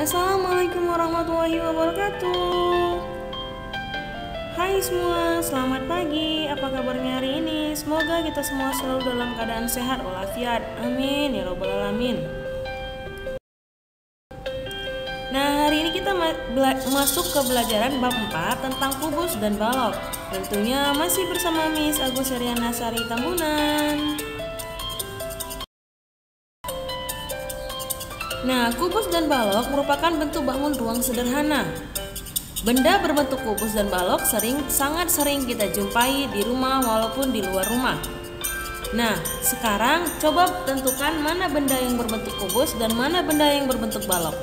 Assalamualaikum warahmatullahi wabarakatuh. Hai semua, selamat pagi. Apa kabarnya hari ini? Semoga kita semua selalu dalam keadaan sehat walafiat. Amin ya robbal alamin. Nah, hari ini kita masuk ke pelajaran bab 4 tentang kubus dan balok. Tentunya masih bersama Miss Agus Heriana Sari Tambunan. Nah, kubus dan balok merupakan bentuk bangun ruang sederhana. Benda berbentuk kubus dan balok sangat sering kita jumpai di rumah walaupun di luar rumah. Nah, sekarang coba tentukan mana benda yang berbentuk kubus dan mana benda yang berbentuk balok.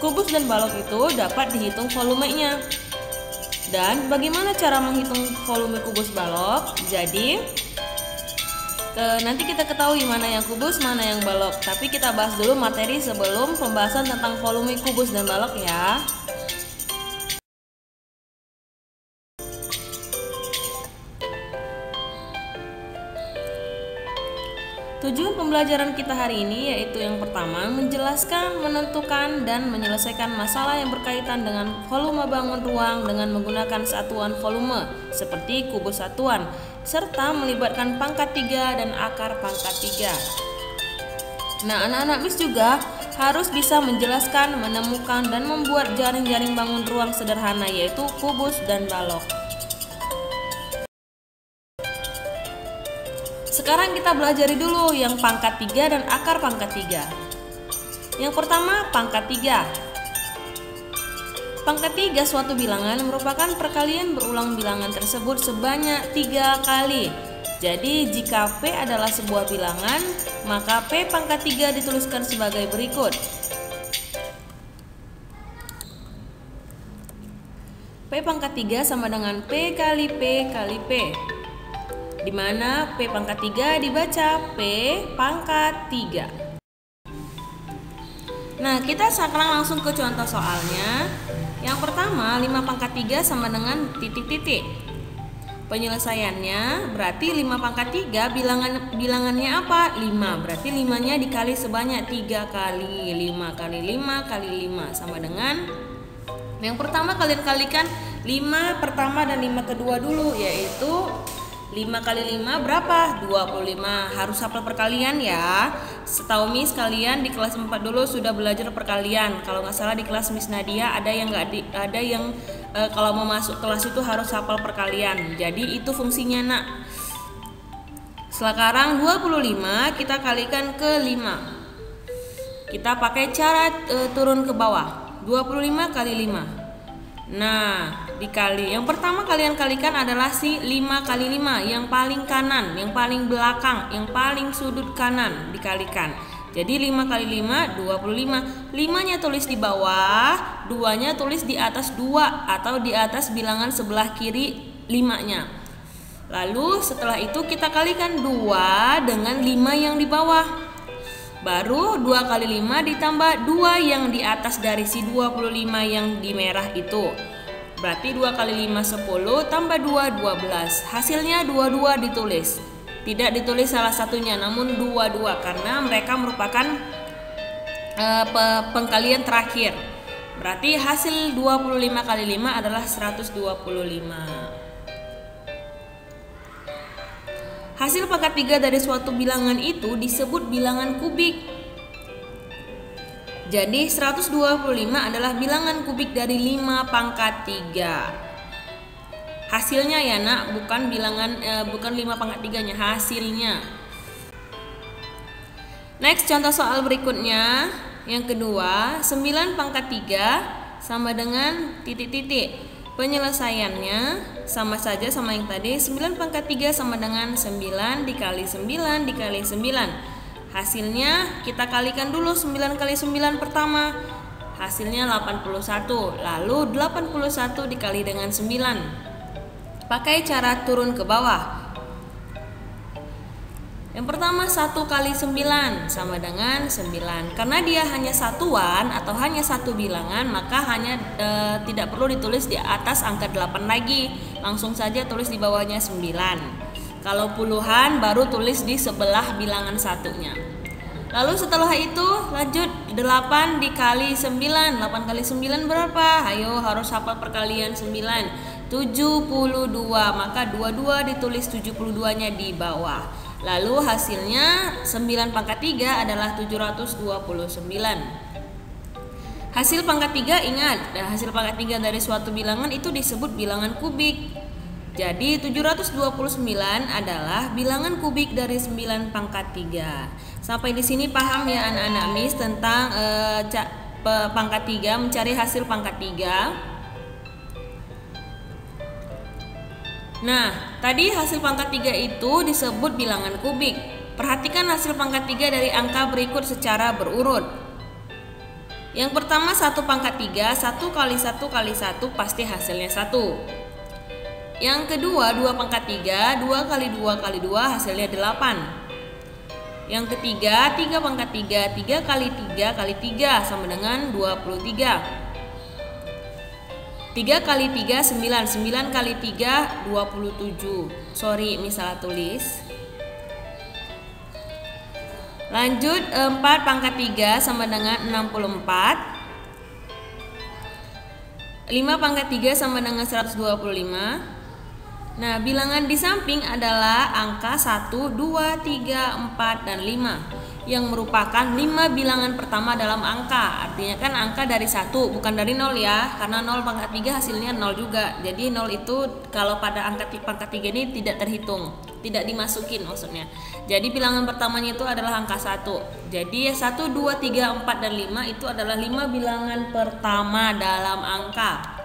Kubus dan balok itu dapat dihitung volumenya. Dan bagaimana cara menghitung volume kubus balok? Jadi nanti kita ketahui mana yang kubus, mana yang balok. Tapi kita bahas dulu materi sebelum pembahasan tentang volume kubus dan balok ya. Tujuan pembelajaran kita hari ini yaitu yang pertama, menjelaskan, menentukan, dan menyelesaikan masalah yang berkaitan dengan volume bangun ruang dengan menggunakan satuan volume seperti kubus satuan, serta melibatkan pangkat 3 dan akar pangkat 3. Nah, anak-anak Miss juga harus bisa menjelaskan, menemukan, dan membuat jaring-jaring bangun ruang sederhana yaitu kubus dan balok. Sekarang kita belajari dulu yang pangkat 3 dan akar pangkat 3. Yang pertama, pangkat 3. Pangkat 3 suatu bilangan merupakan perkalian berulang bilangan tersebut sebanyak 3 kali. Jadi jika P adalah sebuah bilangan, maka P pangkat 3 dituliskan sebagai berikut. P pangkat 3 sama dengan P kali P kali P, di mana P pangkat 3 dibaca P pangkat 3. Nah, kita sekarang langsung ke contoh soalnya. Yang pertama, 5 pangkat 3 sama dengan titik-titik. Penyelesaiannya berarti 5 pangkat 3 bilangannya apa? 5. Berarti 5-nya dikali sebanyak 3 kali. 5 kali 5 kali 5 sama dengan, yang pertama kalian kalikan 5 pertama dan 5 kedua dulu, yaitu 5 kali 5 berapa? 25. Harus hafal perkalian ya. Setahu Miss kalian di kelas 4 dulu sudah belajar perkalian. Kalau nggak salah di kelas Miss Nadia ada yang kalau mau masuk kelas itu harus hafal perkalian. Jadi itu fungsinya nak. Sekarang 25 kita kalikan ke 5. Kita pakai cara turun ke bawah. 25 kali 5. Nah, dikali. Yang pertama kalian kalikan adalah si 5 kali 5 yang paling kanan, yang paling belakang, yang paling sudut kanan dikalikan. Jadi 5 kali 5 25. 5-nya tulis di bawah, 2-nya tulis di atas 2 atau di atas bilangan sebelah kiri 5-nya. Lalu setelah itu kita kalikan 2 dengan 5 yang di bawah. Baru 2 kali 5 ditambah 2 yang di atas dari si 25 yang di merah itu. Berarti 2 kali 5 10 tambah 2 12. Hasilnya 22 ditulis. Tidak ditulis salah satunya namun 22 karena mereka merupakan pengkalian terakhir. Berarti hasil 25 kali 5 adalah 125. Hasil pangkat 3 dari suatu bilangan itu disebut bilangan kubik. Jadi 125 adalah bilangan kubik dari 5 pangkat 3. Hasilnya ya nak, bukan 5 pangkat 3-nya, hasilnya. Next, contoh soal berikutnya. Yang kedua, 9 pangkat 3 sama dengan titik-titik. Penyelesaiannya sama saja sama yang tadi. 9 pangkat 3 sama dengan 9 dikali 9 dikali 9. Hasilnya kita kalikan dulu 9 kali 9 pertama. Hasilnya 81. Lalu 81 dikali dengan 9. Pakai cara turun ke bawah. Yang pertama 1 kali 9 sama dengan 9. Karena dia hanya satuan atau hanya satu bilangan, maka tidak perlu ditulis di atas angka 8 lagi. Langsung saja tulis di bawahnya 9. Kalau puluhan baru tulis di sebelah bilangan satunya. Lalu setelah itu lanjut 8 dikali 9. 8 kali 9 berapa? Ayo harus hafal perkalian 9. 72. Maka 22 ditulis 72-nya di bawah. Lalu hasilnya 9 pangkat 3 adalah 729. Hasil pangkat 3 ingat, hasil pangkat 3 dari suatu bilangan itu disebut bilangan kubik. Jadi 729 adalah bilangan kubik dari 9 pangkat 3. Sampai di sini paham ya anak-anak Miss tentang pangkat 3, mencari hasil pangkat 3. Nah, tadi hasil pangkat 3 itu disebut bilangan kubik. Perhatikan hasil pangkat 3 dari angka berikut secara berurut. Yang pertama 1 pangkat 3, 1 kali 1 kali 1 pasti hasilnya 1. Yang kedua 2 pangkat 3, 2 kali 2 kali 2 hasilnya 8. Yang ketiga 3 pangkat 3, 3 kali 3 kali 3 sama dengan 23. 3 kali 3 9, 9 kali 3 27. Sorry, salah tulis. Lanjut 4 pangkat 3 sama dengan 64. 5 pangkat 3 sama dengan 125. Nah, bilangan di samping adalah angka 1, 2, 3, 4, dan 5 yang merupakan 5 bilangan pertama dalam angka. Artinya kan angka dari 1 bukan dari 0 ya, karena 0 pangkat 3 hasilnya 0 juga. Jadi 0 itu kalau pada angka pangkat 3 ini tidak terhitung, tidak dimasukin maksudnya. Jadi bilangan pertamanya itu adalah angka 1. Jadi 1, 2, 3, 4, dan 5 itu adalah 5 bilangan pertama dalam angka.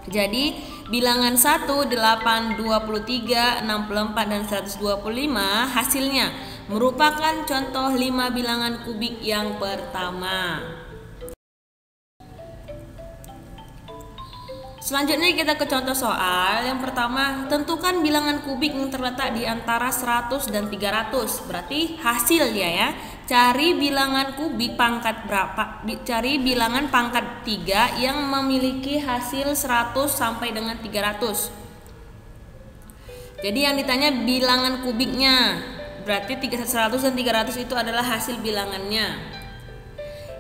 Jadi bilangan 1, 8, 23, 64, dan 125 hasilnya merupakan contoh 5 bilangan kubik yang pertama. Selanjutnya kita ke contoh soal. Yang pertama, tentukan bilangan kubik yang terletak di antara 100 dan 300. Berarti hasil ya. Cari bilangan kubik pangkat berapa? Cari bilangan pangkat 3 yang memiliki hasil 100 sampai dengan 300. Jadi yang ditanya bilangan kubiknya. Berarti 100 dan 300 itu adalah hasil bilangannya.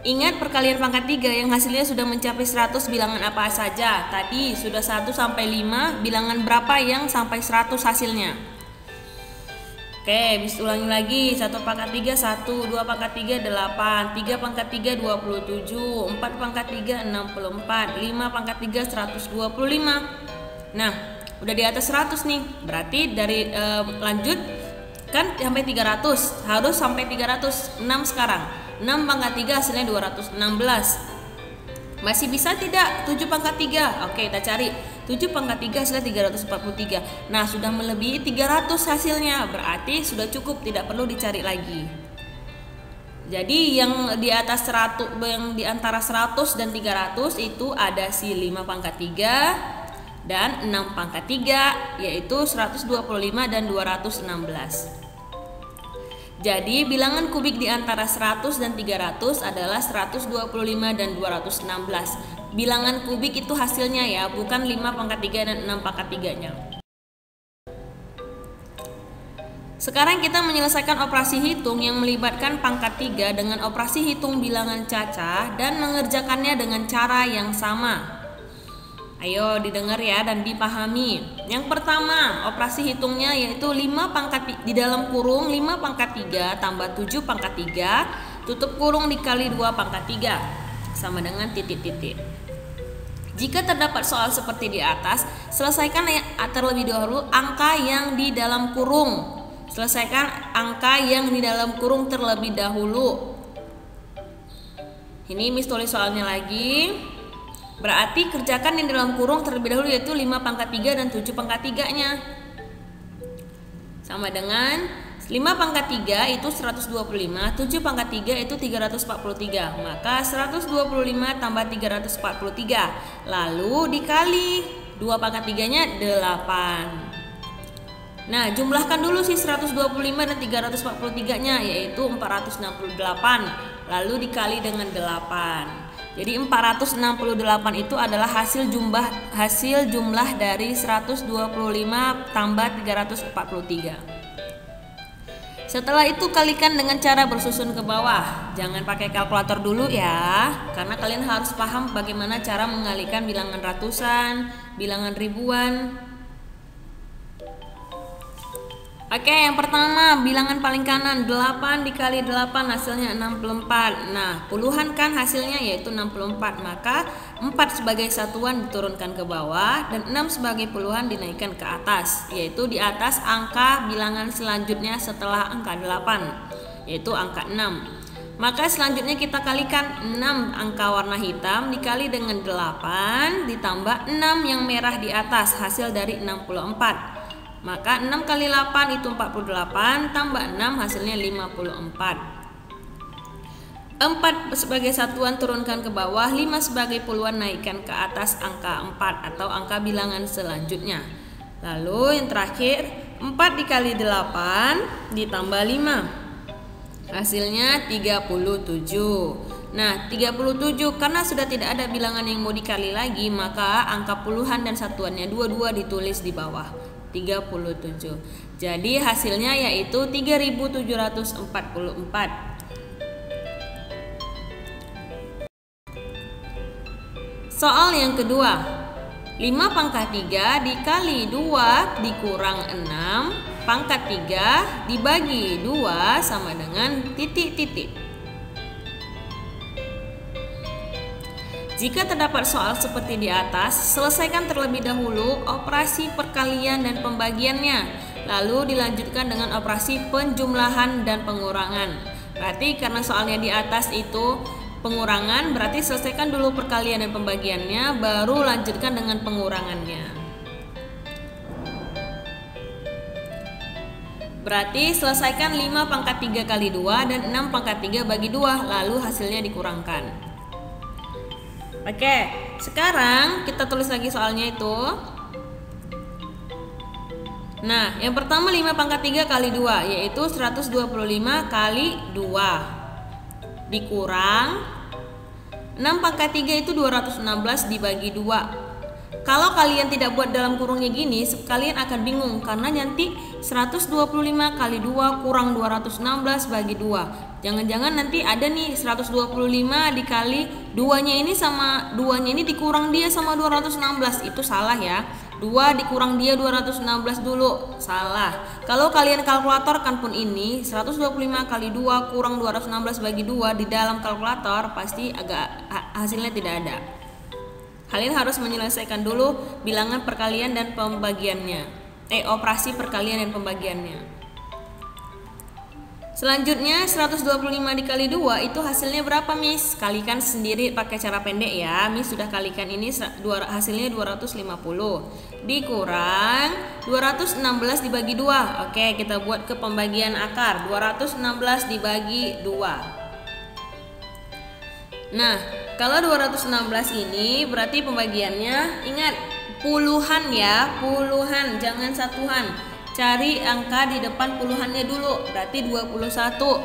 Ingat perkalian pangkat 3 yang hasilnya sudah mencapai 100 bilangan apa saja? Tadi sudah 1 sampai 5, bilangan berapa yang sampai 100 hasilnya? Oke, bisa ulangi lagi. 1 pangkat 3 1, 2 pangkat 3 8, 3 pangkat 3 27, 4 pangkat 3 64, 5 pangkat 3 125. Nah, udah di atas 100 nih. Berarti dari lanjut kan sampai 300, harus sampai 306 sekarang. 6 pangkat 3 hasilnya 216. Masih bisa tidak 7 pangkat 3? Oke, kita cari. 7 pangkat 3 hasilnya 343. Nah, sudah melebihi 300 hasilnya. Berarti sudah cukup, tidak perlu dicari lagi. Jadi yang di atas 100, yang di antara 100 dan 300 itu ada si 5 pangkat 3 dan 6 pangkat 3, yaitu 125 dan 216. Jadi bilangan kubik di antara 100 dan 300 adalah 125 dan 216. Bilangan kubik itu hasilnya ya, bukan 5 pangkat 3 dan 6 pangkat 3-nya. Sekarang kita menyelesaikan operasi hitung yang melibatkan pangkat 3 dengan operasi hitung bilangan cacah dan mengerjakannya dengan cara yang sama. Ayo didengar ya dan dipahami. Yang pertama, operasi hitungnya yaitu 5 pangkat di dalam kurung 5 pangkat 3 tambah 7 pangkat 3 tutup kurung dikali 2 pangkat 3 sama dengan titik-titik. Jika terdapat soal seperti di atas, selesaikan terlebih dahulu angka yang di dalam kurung. Selesaikan angka yang di dalam kurung terlebih dahulu. Ini Miss tulis soalnya lagi. Berarti kerjakan yang dalam kurung terlebih dahulu yaitu 5 pangkat 3 dan 7 pangkat 3-nya. Sama dengan 5 pangkat 3 itu 125, 7 pangkat 3 itu 343. Maka 125 tambah 343. Lalu dikali 2 pangkat 3-nya 8. Nah, jumlahkan dulu sih 125 dan 343-nya yaitu 468. Lalu dikali dengan 8. Jadi 468 itu adalah hasil jumlah dari 125 tambah 343. Setelah itu kalikan dengan cara bersusun ke bawah. Jangan pakai kalkulator dulu ya, karena kalian harus paham bagaimana cara mengalikan bilangan ratusan, bilangan ribuan. Oke, yang pertama bilangan paling kanan 8 dikali 8 hasilnya 64. Nah, puluhan kan hasilnya yaitu 64. Maka 4 sebagai satuan diturunkan ke bawah dan 6 sebagai puluhan dinaikkan ke atas, yaitu di atas angka bilangan selanjutnya setelah angka 8, yaitu angka 6. Maka selanjutnya kita kalikan 6 angka warna hitam dikali dengan 8 ditambah 6 yang merah di atas, hasil dari 64. Maka 6 kali 8 itu 48 tambah 6 hasilnya 54. 4 sebagai satuan turunkan ke bawah, 5 sebagai puluhan naikkan ke atas angka 4 atau angka bilangan selanjutnya. Lalu yang terakhir 4 dikali 8 ditambah 5 hasilnya 37. Nah 37 karena sudah tidak ada bilangan yang mau dikali lagi, maka angka puluhan dan satuannya dua-dua ditulis di bawah 37. Jadi hasilnya yaitu 3744. Soal yang kedua, 5 pangkat 3 dikali 2 dikurang 6 pangkat 3 dibagi 2 sama dengan titik-titik. Jika terdapat soal seperti di atas, selesaikan terlebih dahulu operasi perkalian dan pembagiannya, lalu dilanjutkan dengan operasi penjumlahan dan pengurangan. Berarti karena soalnya di atas itu pengurangan, berarti selesaikan dulu perkalian dan pembagiannya, baru lanjutkan dengan pengurangannya. Berarti selesaikan 5 pangkat 3 kali 2 dan 6 pangkat 3 bagi 2, lalu hasilnya dikurangkan. Oke, sekarang kita tulis lagi soalnya itu. Nah, yang pertama 5 pangkat 3 kali 2 yaitu 125 kali 2 dikurang 6 pangkat 3 itu 216 dibagi 2. Kalau kalian tidak buat dalam kurungnya gini, kalian akan bingung karena nanti 125 kali 2 kurang 216 bagi 2. Jangan-jangan nanti ada nih 125 dikali 2-nya ini sama 2-nya ini dikurang dia sama 216. Itu salah ya. 2 dikurang dia 216 dulu. Salah. Kalau kalian kalkulatorkan pun ini 125 kali 2 kurang 216 bagi 2 di dalam kalkulator pasti agak hasilnya tidak ada. Kalian harus menyelesaikan dulu bilangan perkalian dan pembagiannya. Operasi perkalian dan pembagiannya. Selanjutnya 125 dikali 2 itu hasilnya berapa, Miss? Kalikan sendiri pakai cara pendek ya. Miss sudah kalikan ini hasilnya 250 dikurang 216 dibagi 2. Oke, kita buat ke pembagian akar. 216 dibagi 2. Nah, kalau 216 ini berarti pembagiannya, ingat puluhan ya, puluhan, jangan satuan. Cari angka di depan puluhannya dulu, berarti 21.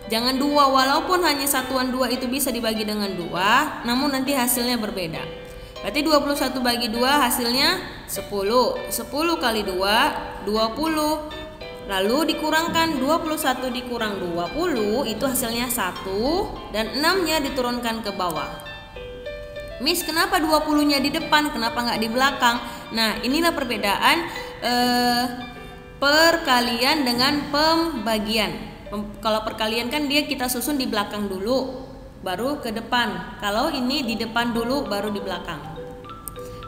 Jangan 2, walaupun hanya satuan 2 itu bisa dibagi dengan 2, namun nanti hasilnya berbeda. Berarti 21 bagi 2 hasilnya 10. 10 kali 2, 20. Lalu dikurangkan 21 dikurang 20 itu hasilnya 1 dan 6-nya diturunkan ke bawah. Miss, kenapa 20-nya di depan, kenapa nggak di belakang? Nah, inilah perbedaan perkalian dengan pembagian. Kalau perkalian kan dia kita susun di belakang dulu, baru ke depan. Kalau ini di depan dulu, baru di belakang.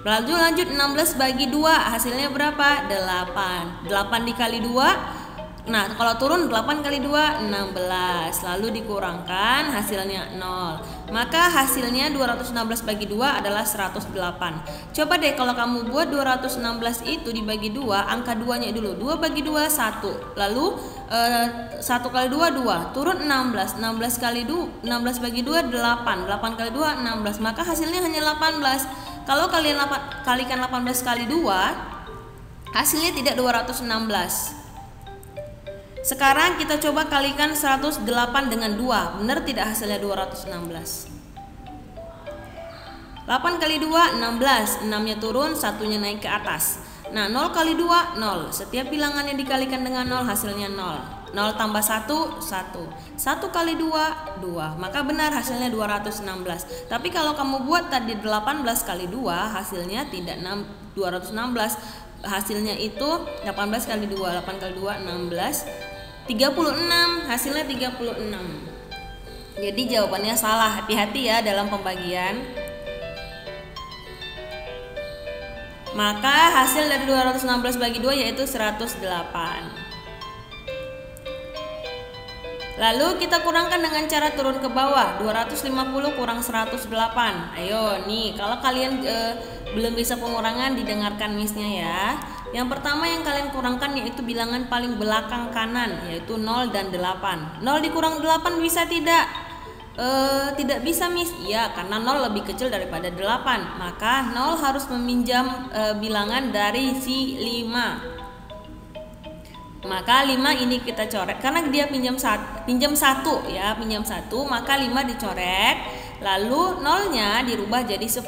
Lanjut 16 bagi 2 hasilnya berapa? 8. 8 dikali 2. Nah, kalau turun 8 kali 2 16. Lalu dikurangkan hasilnya 0. Maka hasilnya 216 bagi 2 adalah 108. Coba deh kalau kamu buat 216 itu dibagi 2, angka 2-nya dulu. 2 bagi 2 1. Lalu 1 kali 2 2. Turun 16. 16 kali 2 16 bagi 2 8. 8 kali 2 16. Maka hasilnya hanya 18. Kalau kalian kalikan 18 kali 2, hasilnya tidak 216. Sekarang kita coba kalikan 108 dengan 2. Benar tidak hasilnya 216? 8 kali 2 16, 6-nya turun, 1-nya naik ke atas. Nah, 0 kali 2 0. Setiap bilangan yang dikalikan dengan 0 hasilnya 0. 0 tambah 1 1. 1 kali 2 2. Maka benar hasilnya 216. Tapi kalau kamu buat tadi 18 kali 2 hasilnya tidak 216. Hasilnya itu 18 kali 2, 8 kali 2 16, 36. Hasilnya 36. Jadi jawabannya salah. Hati-hati ya dalam pembagian. Maka hasil dari 216 bagi 2 yaitu 108. Lalu kita kurangkan dengan cara turun ke bawah. 250 kurang 108. Ayo nih, kalau kalian belum bisa pengurangan, didengarkan Miss-nya ya. Yang pertama yang kalian kurangkan yaitu bilangan paling belakang kanan, yaitu 0 dan 8. 0 dikurang 8 bisa tidak? Tidak bisa Miss. Iya, karena 0 lebih kecil daripada 8. Maka 0 harus meminjam bilangan dari si 5. Maka 5 ini kita coret karena dia pinjam 1 ya, pinjam 1, maka 5 dicoret, lalu 0-nya dirubah jadi 10.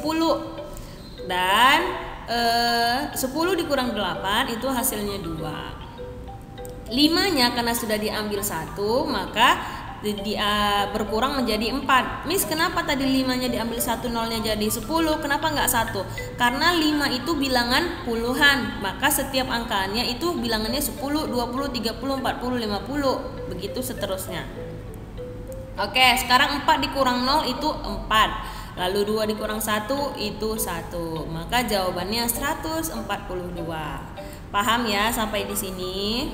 Dan 10 dikurang 8 itu hasilnya 2. 5-nya karena sudah diambil 1, maka berkurang menjadi 4. Miss, kenapa tadi 5-nya diambil 1, 0-nya jadi 10? Kenapa nggak 1? Karena 5 itu bilangan puluhan, maka setiap angkanya itu bilangannya 10, 20, 30, 40, 50, begitu seterusnya. Oke, sekarang 4 dikurang 0 itu 4. Lalu 2 dikurang 1 itu 1. Maka jawabannya 142. Paham ya sampai di sini?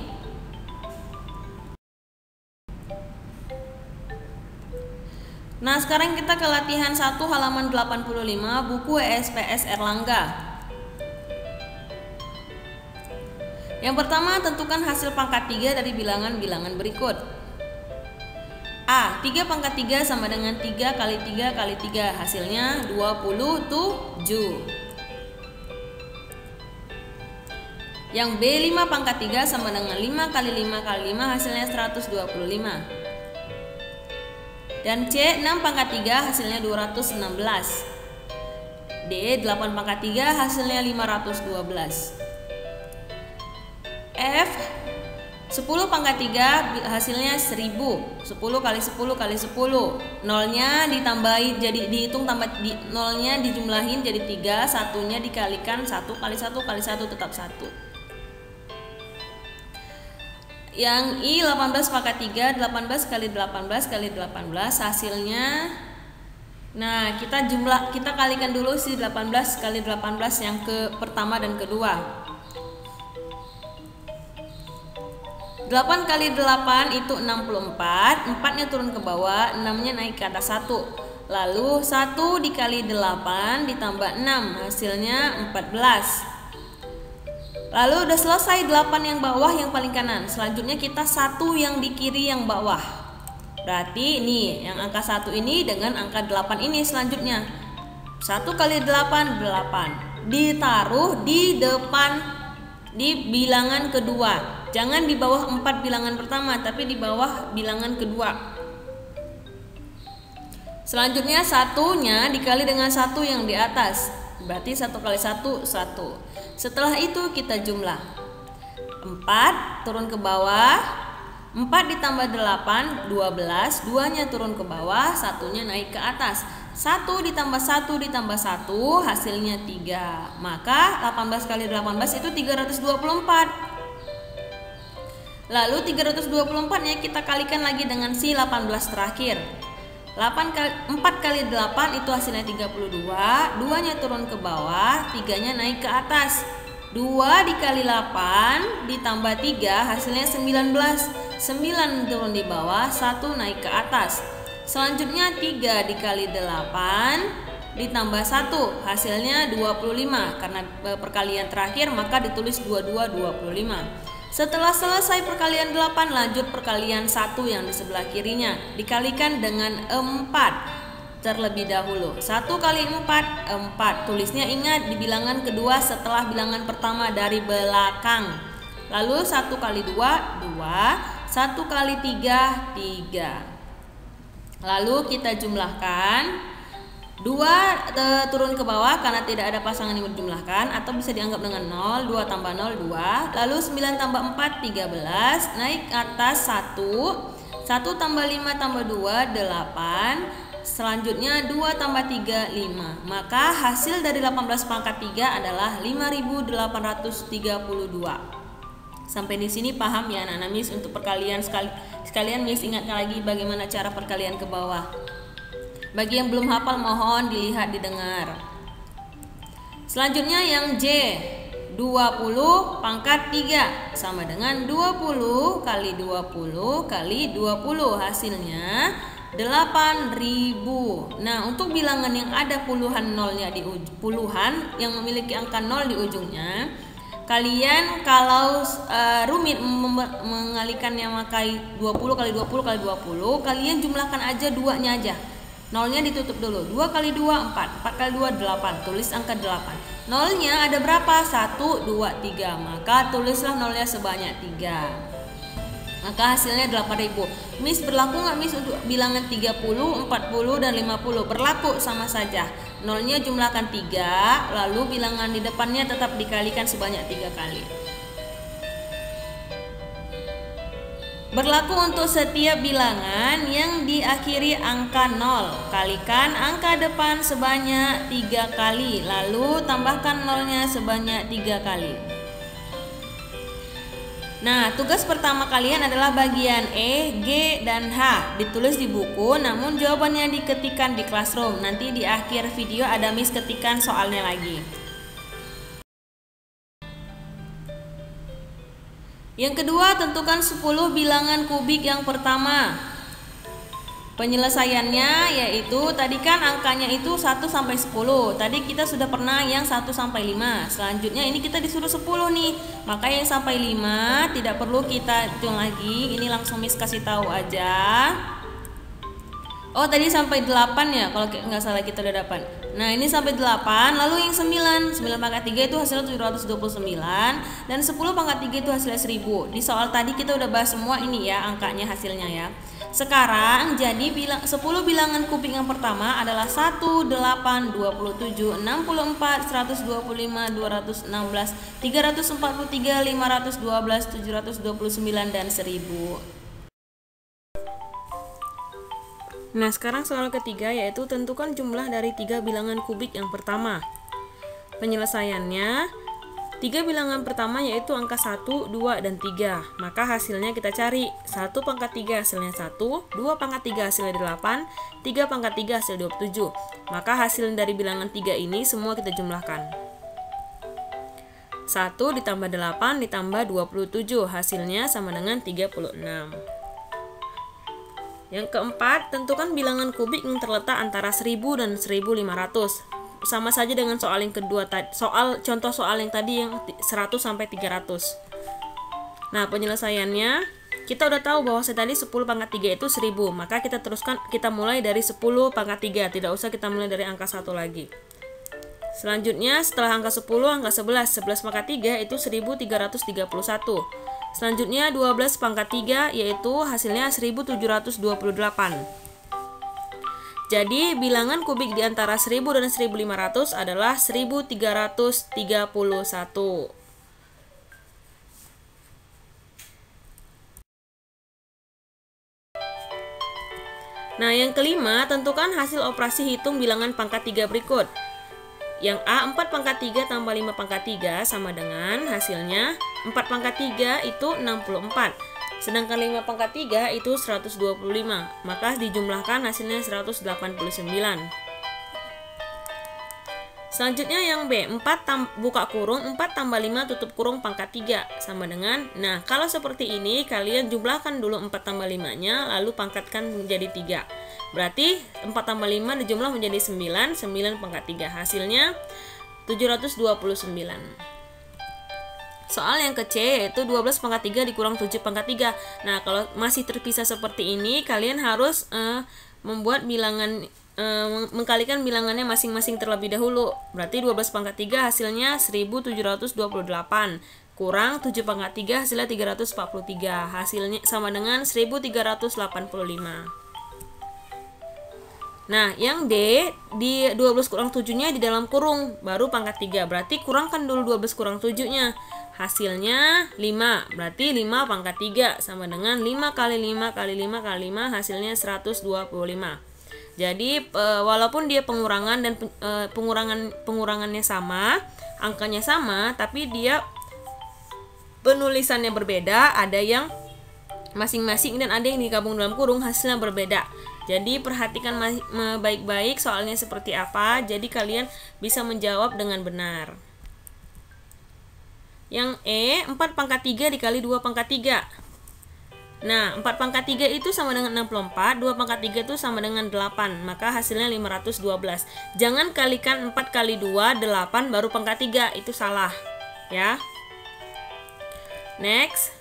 Nah, sekarang kita ke latihan 1 halaman 85 buku ESPS Erlangga. Yang pertama, tentukan hasil pangkat 3 dari bilangan-bilangan berikut. A. 3 pangkat 3 sama dengan 3 kali 3 kali 3. Hasilnya 27. Yang B. 5 pangkat 3 sama dengan 5 kali 5 kali 5. Hasilnya 125. Dan C. 6 pangkat 3 hasilnya 216. D. 8 pangkat 3 hasilnya 512. F. 10 pangkat 3 hasilnya 1000. 10 kali 10 kali 10. Nolnya ditambahin jadi dihitung tambah nolnya dijumlahin jadi 3, satunya dikalikan 1 kali 1 kali 1 tetap 1. Yang I 18 pangkat 3, 18 kali 18 kali 18 hasilnya. Nah, kita kalikan dulu si 18 kali 18 yang ke pertama dan kedua. 8 kali 8 itu 64, 4-nya turun ke bawah, 6-nya naik ke atas 1. Lalu 1 dikali 8 ditambah 6, hasilnya 14. Lalu udah selesai 8 yang bawah yang paling kanan. Selanjutnya kita 1 yang di kiri yang bawah. Berarti ini yang angka 1 ini dengan angka 8 ini selanjutnya. 1 kali 8 8. Ditaruh di depan di bilangan kedua. Jangan di bawah 4 bilangan pertama, tapi di bawah bilangan kedua. Selanjutnya 1-nya dikali dengan 1 yang di atas. Berarti 1 kali 1 1. Setelah itu kita jumlah 4 turun ke bawah, 4 ditambah 8 12, 2-nya turun ke bawah, 1-nya naik ke atas. 1 ditambah 1 ditambah 1 hasilnya 3. Maka 18 kali 18 itu 324. Lalu 324-nya kita kalikan lagi dengan si 18 terakhir. 4 kali 8 itu hasilnya 32. 2-nya turun ke bawah, 3-nya naik ke atas. 2 dikali 8 ditambah 3 hasilnya 19. 9 turun di bawah, 1 naik ke atas. Selanjutnya 3 dikali 8 ditambah 1 hasilnya 25. Karena perkalian terakhir maka ditulis 22 25. Setelah selesai perkalian 8, lanjut perkalian 1 yang di sebelah kirinya. Dikalikan dengan 4 terlebih dahulu. 1 kali 4, 4. Tulisnya ingat di bilangan kedua setelah bilangan pertama dari belakang. Lalu 1 kali 2, 2. 1 kali 3, 3. Lalu kita jumlahkan. 2 turun ke bawah karena tidak ada pasangan yang berjumlahkan atau bisa dianggap dengan 0. 2 tambah 0 2. Lalu 9 tambah 4 13. Naik atas 1. 1 tambah 5 tambah 2 8. Selanjutnya 2 tambah 3 5. Maka hasil dari 18 pangkat 3 adalah 5832. Sampai di sini paham ya anak-anak Miss? Untuk perkalian sekalian Miss ingatkan lagi bagaimana cara perkalian ke bawah. Bagi yang belum hafal mohon dilihat didengar. Selanjutnya yang J, 20 pangkat 3 sama dengan 20 kali 20 kali 20, hasilnya 8.000. Nah, untuk bilangan yang ada puluhan nolnya puluhan yang memiliki angka 0 di ujungnya, kalian kalau rumit mengalikannya memakai 20 kali 20 kali 20, kalian jumlahkan aja duanya aja. Nolnya ditutup dulu. 2 kali 2 4, 4 kali 2 8. Tulis angka 8. Nolnya ada berapa? 1 2 3. Maka tulislah nolnya sebanyak 3. Maka hasilnya 8.000. Miss, berlaku nggak Miss untuk bilangan 30, 40 dan 50? Berlaku sama saja. Nolnya jumlahkan 3, lalu bilangan di depannya tetap dikalikan sebanyak 3 kali. Berlaku untuk setiap bilangan yang diakhiri angka 0. Kalikan angka depan sebanyak 3 kali, lalu tambahkan nolnya sebanyak 3 kali. Nah, tugas pertama kalian adalah bagian E, G, dan H. Ditulis di buku, namun jawabannya diketikkan di classroom. Nanti di akhir video ada Miss ketikan soalnya lagi. Yang kedua, tentukan 10 bilangan kubik yang pertama. Penyelesaiannya yaitu tadi kan angkanya itu 1 sampai 10. Tadi kita sudah pernah yang 1 sampai 5. Selanjutnya ini kita disuruh 10 nih. Maka yang sampai 5 tidak perlu kita hitung lagi. Ini langsung Miss kasih tahu aja. Oh, tadi sampai 8 ya, kalau nggak salah kita udah dapat. Nah, ini sampai 8, lalu yang 9 pangkat 3 itu hasilnya 729, dan 10 pangkat 3 itu hasilnya 1000. Di soal tadi kita udah bahas semua ini ya, angkanya hasilnya ya. Sekarang jadi 10 bilangan kubik yang pertama adalah 1, 8, 27, 64, 125, 216, 343, 512, 729, dan 1000. Nah, sekarang soal ketiga yaitu tentukan jumlah dari 3 bilangan kubik yang pertama. Penyelesaiannya 3 bilangan pertama yaitu angka 1, 2, dan 3. Maka hasilnya kita cari. 1 pangkat 3 hasilnya 1, 2 pangkat 3 hasilnya 8, 3 pangkat 3 hasilnya 27. Maka hasil dari bilangan 3 ini semua kita jumlahkan. 1 ditambah 8 ditambah 27, hasilnya sama dengan 36. Yang keempat, tentukan bilangan kubik yang terletak antara 1000 dan 1500. Sama saja dengan soal yang kedua tadi. Contoh soal yang tadi yang 100 sampai 300. Nah, penyelesaiannya kita udah tahu bahwa tadi 10 pangkat 3 itu 1000. Maka kita mulai dari 10 pangkat 3. Tidak usah kita mulai dari angka 1 lagi. Selanjutnya setelah angka 10, angka 11. 11 pangkat 3 itu 1331. Selanjutnya 12 pangkat 3 yaitu hasilnya 1728. Jadi bilangan kubik di antara 1000 dan 1500 adalah 1331. Nah, yang kelima, tentukan hasil operasi hitung bilangan pangkat 3 berikut. Yang A, 4 pangkat 3 tambah 5 pangkat 3 sama dengan hasilnya 4 pangkat 3 itu 64. Sedangkan 5 pangkat 3 itu 125. Maka dijumlahkan hasilnya 189. Selanjutnya yang B, 4 buka kurung 4 tambah 5 tutup kurung pangkat 3 sama dengan. Nah, kalau seperti ini kalian jumlahkan dulu 4 tambah 5-nya lalu pangkatkan menjadi 3. Berarti 4 tambah 5 dijumlah menjadi 9, 9 pangkat 3. Hasilnya 729. Soal yang ke C yaitu 12 pangkat 3 dikurang 7 pangkat 3. Nah, kalau masih terpisah seperti ini, kalian harus membuat bilangan, mengkalikan bilangannya masing-masing terlebih dahulu. Berarti 12 pangkat 3 hasilnya 1728. Kurang 7 pangkat 3 hasilnya 343. Hasilnya sama dengan 1385. Nah, yang D di 12 kurang 7-nya di dalam kurung, baru pangkat 3. Berarti kurangkan dulu 12 kurang 7-nya. Hasilnya 5. Berarti 5 pangkat 3 sama dengan 5 kali 5 kali 5 kali 5 hasilnya 125. Jadi walaupun dia pengurangan dan pengurangannya sama, angkanya sama, tapi dia penulisannya berbeda, ada yang masing-masing dan ada yang digabung dalam kurung, hasilnya berbeda. Jadi perhatikan baik-baik soalnya seperti apa, jadi kalian bisa menjawab dengan benar. Yang E, 4 pangkat 3 dikali 2 pangkat 3. Nah, 4 pangkat 3 itu sama dengan 64, 2 pangkat 3 itu sama dengan 8, maka hasilnya 512. Jangan kalikan 4 kali 2, 8 baru pangkat 3, itu salah ya. Next.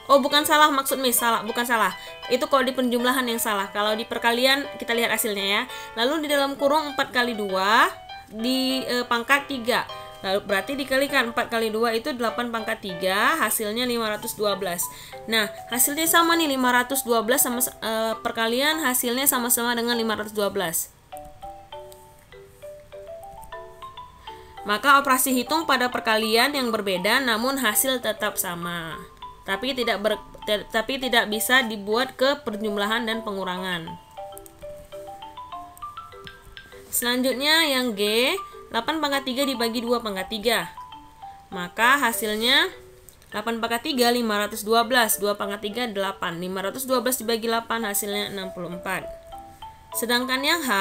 Oh, bukan salah, maksud Miss, salah, bukan salah. Itu kalau di penjumlahan yang salah. Kalau di perkalian kita lihat hasilnya ya. Lalu di dalam kurung 4 kali 2 di pangkat 3. Lalu berarti dikalikan 4 kali 2 itu 8 pangkat 3, hasilnya 512. Nah, hasilnya sama nih, 512 sama perkalian hasilnya sama-sama dengan 512. Maka operasi hitung pada perkalian yang berbeda namun hasil tetap sama. Tapi tidak bisa dibuat ke perjumlahan dan pengurangan. Selanjutnya yang G, 8 pangkat 3 dibagi 2 pangkat 3. Maka hasilnya 8 pangkat 3 512, 2 pangkat 3 8. 512 dibagi 8 hasilnya 64. Sedangkan yang H,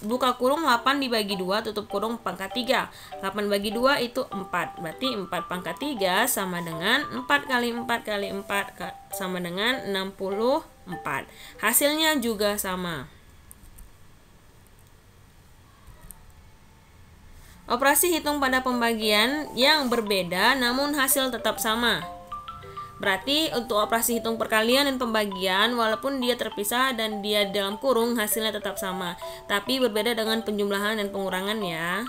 buka kurung 8 dibagi 2 tutup kurung pangkat 3. 8 bagi 2 itu 4. Berarti 4 pangkat 3 sama dengan 4 kali 4 kali 4 sama dengan 64. Hasilnya juga sama. Operasi hitung pada pembagian yang berbeda namun hasil tetap sama. Berarti untuk operasi hitung perkalian dan pembagian, walaupun dia terpisah dan dia dalam kurung, hasilnya tetap sama. Tapi berbeda dengan penjumlahan dan pengurangan ya.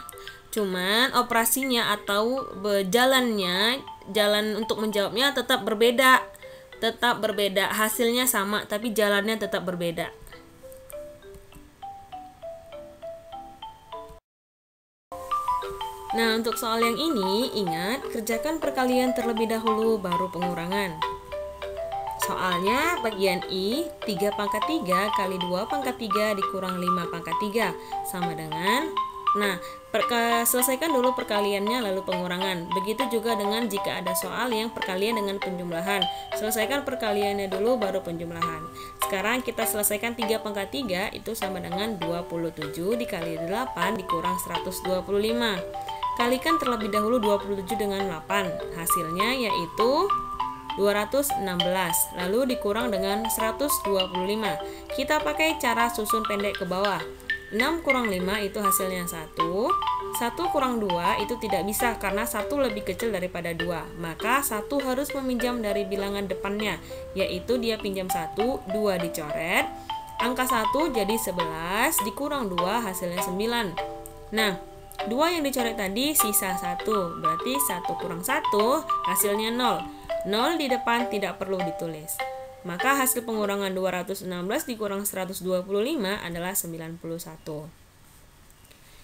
Cuman operasinya atau jalan untuk menjawabnya tetap berbeda. Tetap berbeda, hasilnya sama tapi jalannya tetap berbeda. Nah, untuk soal yang ini, ingat, kerjakan perkalian terlebih dahulu, baru pengurangan. Soalnya, bagian I, 3 pangkat 3 kali 2 pangkat 3 dikurang 5 pangkat 3, sama dengan, nah, selesaikan dulu perkaliannya lalu pengurangan. Begitu juga dengan jika ada soal yang perkalian dengan penjumlahan. Selesaikan perkaliannya dulu, baru penjumlahan. Sekarang kita selesaikan 3 pangkat 3, itu sama dengan 27 dikali 8 dikurang 125. Kalikan terlebih dahulu 27 dengan 8. Hasilnya yaitu 216. Lalu dikurang dengan 125. Kita pakai cara susun pendek ke bawah. 6 kurang 5 itu hasilnya 1. 1 kurang 2 itu tidak bisa karena 1 lebih kecil daripada 2. Maka 1 harus meminjam dari bilangan depannya, yaitu dia pinjam 1, 2 dicoret. Angka 1 jadi 11 dikurang 2 hasilnya 9. Nah, 2 yang dicoret tadi sisa 1, berarti 1 kurang 1 hasilnya 0. 0 di depan tidak perlu ditulis. Maka hasil pengurangan 216 dikurang 125 adalah 91.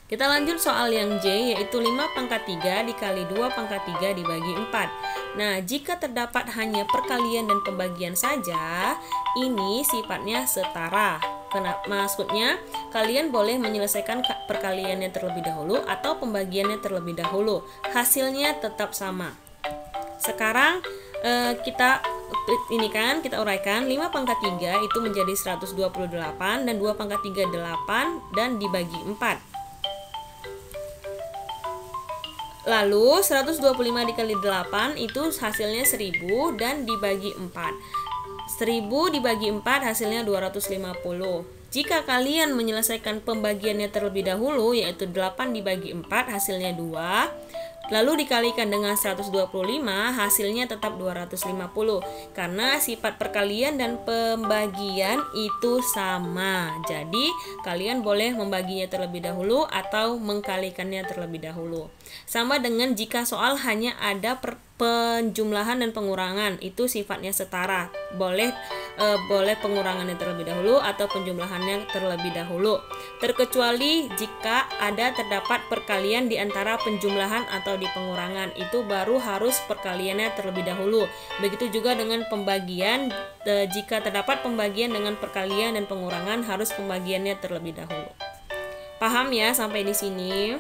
Kita lanjut soal yang J, yaitu 5 pangkat 3 dikali 2 pangkat 3 dibagi 4. Nah, jika terdapat hanya perkalian dan pembagian saja, ini sifatnya setara. Maksudnya, kalian boleh menyelesaikan perkaliannya terlebih dahulu atau pembagiannya terlebih dahulu. Hasilnya tetap sama. Sekarang kita uraikan 5 pangkat 3 itu menjadi 128 dan 2 pangkat 3 8 dan dibagi 4. Lalu 125 dikali 8 itu hasilnya 1000 dan dibagi 4. 1000 dibagi 4 hasilnya 250. Jika kalian menyelesaikan pembagiannya terlebih dahulu, yaitu 8 dibagi 4 hasilnya 2, lalu dikalikan dengan 125 hasilnya tetap 250. Karena sifat perkalian dan pembagian itu sama. Jadi kalian boleh membaginya terlebih dahulu atau mengkalikannya terlebih dahulu. Sama dengan jika soal hanya ada penjumlahan dan pengurangan itu sifatnya setara. Boleh pengurangannya terlebih dahulu atau penjumlahannya terlebih dahulu. Terkecuali jika terdapat perkalian di antara penjumlahan atau di pengurangan, itu baru harus perkaliannya terlebih dahulu. Begitu juga dengan pembagian, jika terdapat pembagian dengan perkalian dan pengurangan, harus pembagiannya terlebih dahulu. Paham ya sampai di sini?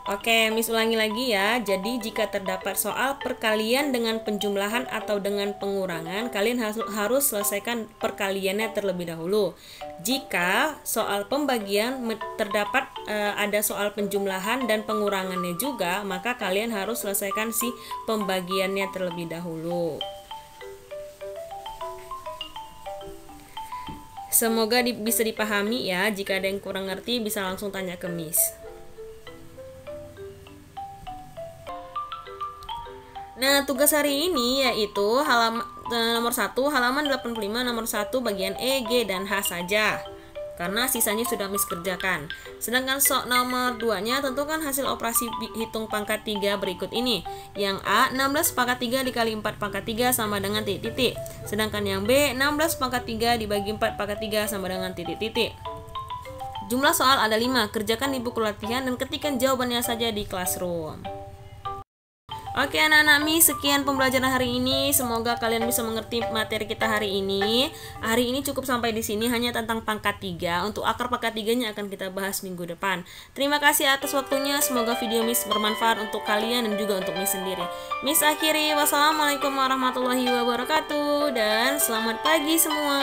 Oke, Miss ulangi lagi ya. Jadi jika terdapat soal perkalian dengan penjumlahan atau dengan pengurangan, kalian harus selesaikan perkaliannya terlebih dahulu. Jika soal pembagian terdapat ada soal penjumlahan dan pengurangannya juga, maka kalian harus selesaikan si pembagiannya terlebih dahulu. Semoga bisa dipahami ya. Jika ada yang kurang ngerti bisa langsung tanya ke Miss. Nah, tugas hari ini yaitu nomor 1 halaman 85 nomor 1 bagian E, G, dan H saja. Karena sisanya sudah Miss kerjakan. Sedangkan nomor 2-nya tentukan hasil operasi hitung pangkat 3 berikut ini. Yang A, 16 pangkat 3 dikali 4 pangkat 3 sama dengan titik-titik. Sedangkan yang B, 16 pangkat 3 dibagi 4 pangkat 3 sama dengan titik-titik. Jumlah soal ada 5. Kerjakan di buku latihan dan ketikkan jawabannya saja di Classroom. Oke anak-anak Miss, sekian pembelajaran hari ini. Semoga kalian bisa mengerti materi kita hari ini. Hari ini cukup sampai di sini, hanya tentang pangkat 3. Untuk akar pangkat 3-nya akan kita bahas minggu depan. Terima kasih atas waktunya. Semoga video Miss bermanfaat untuk kalian dan juga untuk Miss sendiri. Miss akhiri, wassalamualaikum warahmatullahi wabarakatuh dan selamat pagi semua.